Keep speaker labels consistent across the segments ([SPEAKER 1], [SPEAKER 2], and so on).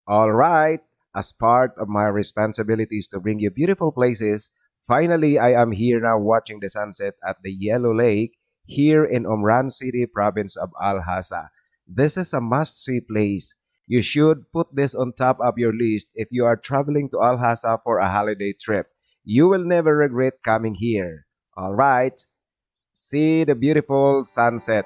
[SPEAKER 1] All right, as part of my responsibilities to bring you beautiful places, finally I am here now watching the sunset at the Yellow Lake here in Umran City, province of Al-Hasa. This is a must-see place. You should put this on top of your list if you are traveling to Al-Hasa for a holiday trip. You will never regret coming here. All right, see the beautiful sunset.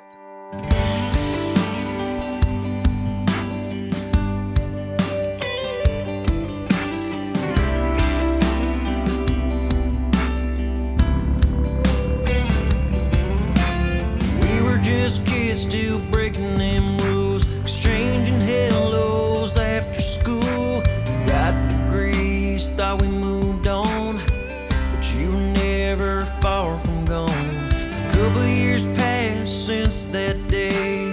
[SPEAKER 2] We were just kids still breaking them rules, exchanging hellos after school. Got degrees, thought we moved on, but you were never far from gone. A couple years passed since that day.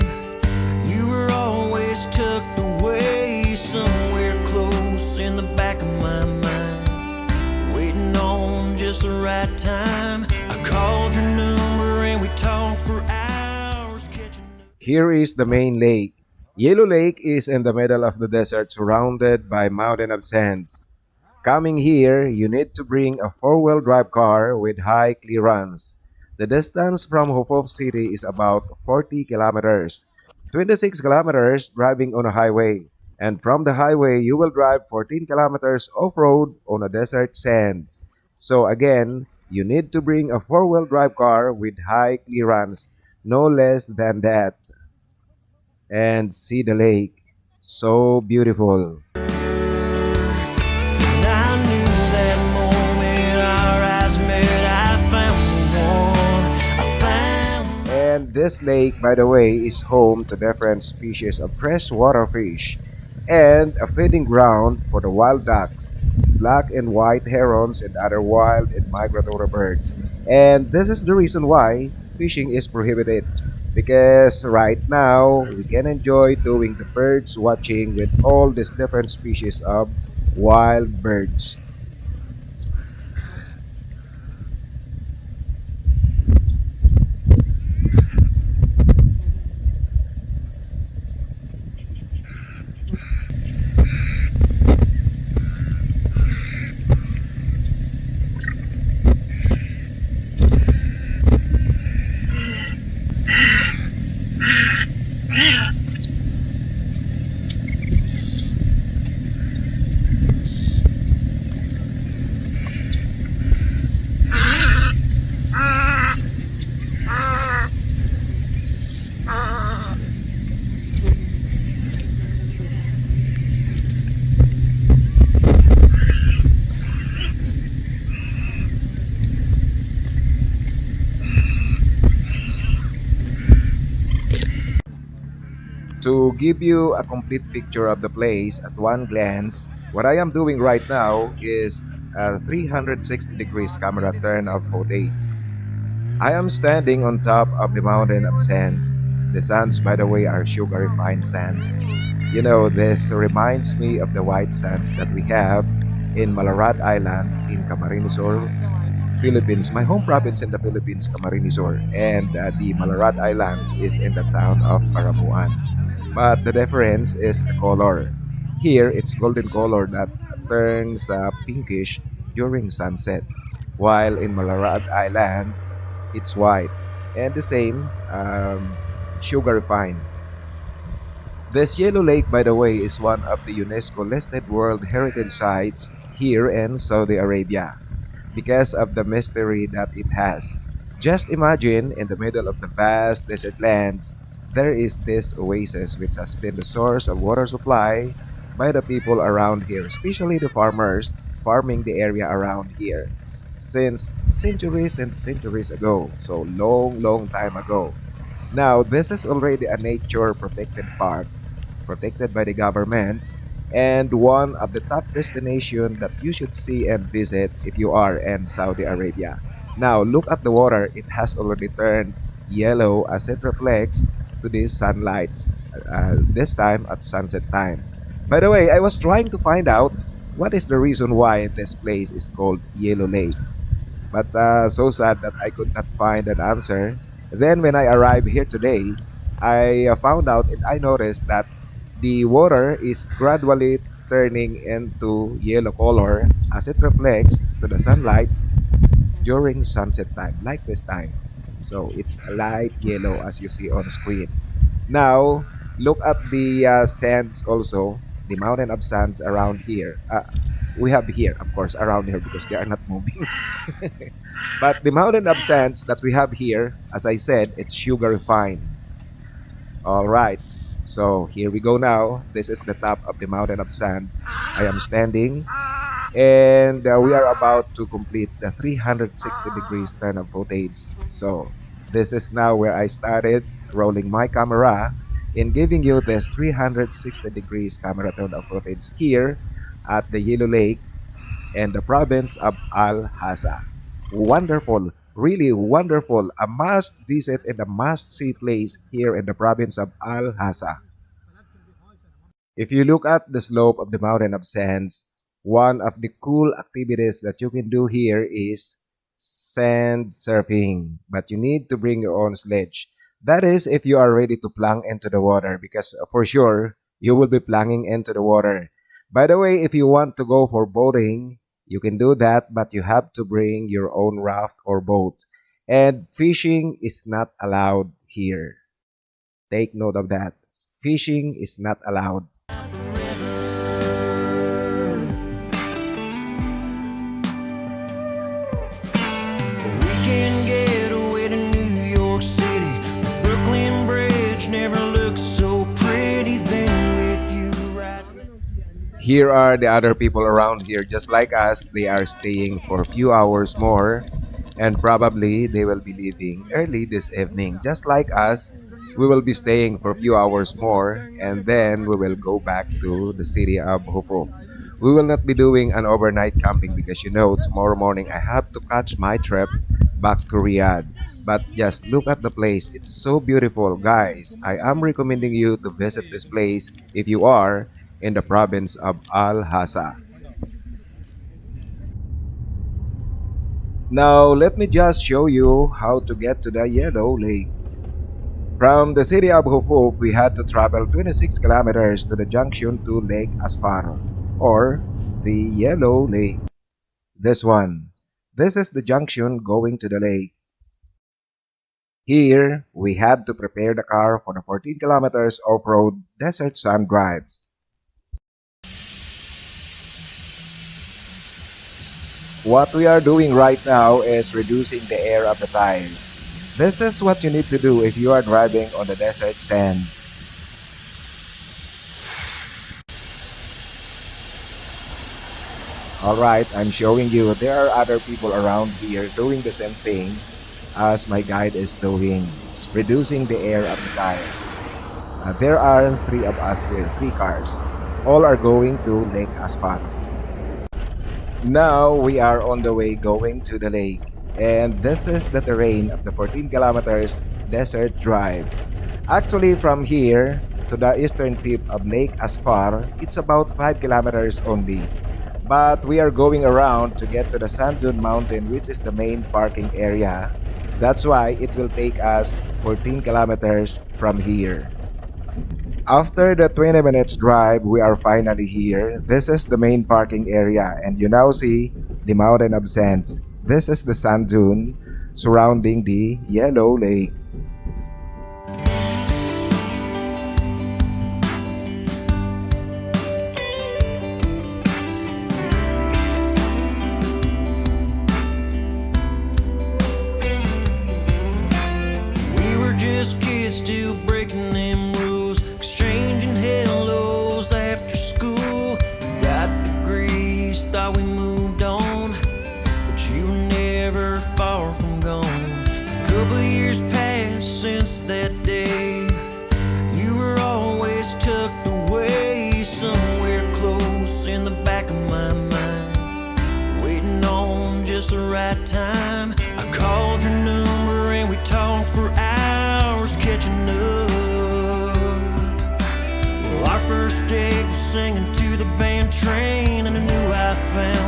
[SPEAKER 2] You were always tucked away somewhere close in the back of my mind, waiting on just the right time. I called your number and we talked for hours, catching up.
[SPEAKER 1] Here is the main lake. Yellow Lake is in the middle of the desert surrounded by mountain of sands. Coming here, you need to bring a four-wheel drive car with high clearance. The distance from Hofuf City is about 40 kilometers, 26 kilometers driving on a highway. And from the highway, you will drive 14 kilometers off-road on a desert sands. So again, you need to bring a four-wheel drive car with high clearance, no less than that. And see the lake. So beautiful.
[SPEAKER 2] And I knew that moment our eyes met, I found the one. I found.
[SPEAKER 1] And this lake, by the way, is home to different species of freshwater fish and a feeding ground for the wild ducks, black and white herons, and other wild and migratory birds. And this is the reason why fishing is prohibited. Because right now, we can enjoy doing the birds watching with all these different species of wild birds. To give you a complete picture of the place at one glance, what I am doing right now is a 360 degrees camera turn of footage. I am standing on top of the mountain of sands. The sands, by the way, are sugar refined sands. You know, this reminds me of the white sands that we have in Malarat Island in Camarines Sur, Philippines. My home province in the Philippines, Camarines Sur, and the Malarat Island is in the town of Paramuan. But the difference is the color. Here, it's golden color that turns pinkish during sunset, while in Malarat Island, it's white. And the same, sugar refined. This Yellow Lake, by the way, is one of the UNESCO listed World Heritage Sites here in Saudi Arabia because of the mystery that it has. Just imagine in the middle of the vast desert lands, there is this oasis which has been the source of water supply by the people around here, especially the farmers farming the area around here since centuries and centuries ago. So long, long time ago. Now, this is already a nature protected park, protected by the government, and one of the top destinations that you should see and visit if you are in Saudi Arabia. Now, look at the water. It has already turned yellow as it reflects to this sunlight, this time at sunset time. By the way, I was trying to find out what is the reason why this place is called Yellow Lake. But so sad that I could not find an answer. Then when I arrived here today, I found out and I noticed that the water is gradually turning into yellow color as it reflects to the sunlight during sunset time, like this time. So it's light yellow as you see on screen. Now, look at the sands also, the mountain of sands around here. We have here, of course, around here because they are not moving. But the mountain of sands that we have here, as I said, it's sugar refined. All right. So here we go now. This is the top of the mountain of sands. I am standing and we are about to complete the 360 degrees turn of footage. So this is now where I started rolling my camera in giving you this 360 degrees camera turn of footage here at the Yellow Lake and the province of Ahsa. Wonderful, really wonderful, a must visit and a must see place here in the province of Ahsa. If you look at the slope of the mountain of sands, one of the cool activities that you can do here is sand surfing, but you need to bring your own sledge. That is if you are ready to plunge into the water because for sure you will be plunging into the water. By the way, if you want to go for boating, you can do that, but you have to bring your own raft or boat. And fishing is not allowed here. Take note of that. Fishing is not allowed.
[SPEAKER 2] We can get away to New York City. The Brooklyn Bridge never looked so pretty than with you right now.
[SPEAKER 1] Here are the other people around here just like us. They are staying for a few hours more and probably they will be leaving early this evening. Just like us, we will be staying for a few hours more and then we will go back to the city of Hofuf. We will not be doing an overnight camping because you know tomorrow morning I have to catch my trip back to Riyadh. But just look at the place. It's so beautiful, guys. I am recommending you to visit this place if you are in the province of Al-Hasa. Now, let me just show you how to get to the Yellow Lake. From the city of Hofuf, we had to travel 26 kilometers to the junction to Lake Asfar, or the Yellow Lake. This one. This is the junction going to the lake. Here, we had to prepare the car for the 14 kilometers off-road desert sand drives. What we are doing right now is reducing the air of the tires. This is what you need to do if you are driving on the desert sands. Alright, I'm showing you there are other people around here doing the same thing as my guide is doing, reducing the air of the tires. There are three of us here, three cars. All are going to Lake Asfar. Now we are on the way going to the lake. And this is the terrain of the 14 kilometers desert drive. Actually, from here to the eastern tip of Lake Asfar, it's about 5 kilometers only. But we are going around to get to the Sand Dune Mountain, which is the main parking area. That's why it will take us 14 kilometers from here. After the 20 minutes drive, we are finally here. This is the main parking area and you now see the mountain of sands. This is the sand dune surrounding the Yellow Lake.
[SPEAKER 2] We were just kids still breaking them rules, exchanging hellos after school. Got degrees, thought we moved on, but you were never far from gone. A couple years passed since that day. You were always tucked away somewhere close in the back of my mind, waiting on just the right time. I called your number and we talked for hours, catching up. Well, our first date was singing to the band train, and I knew I found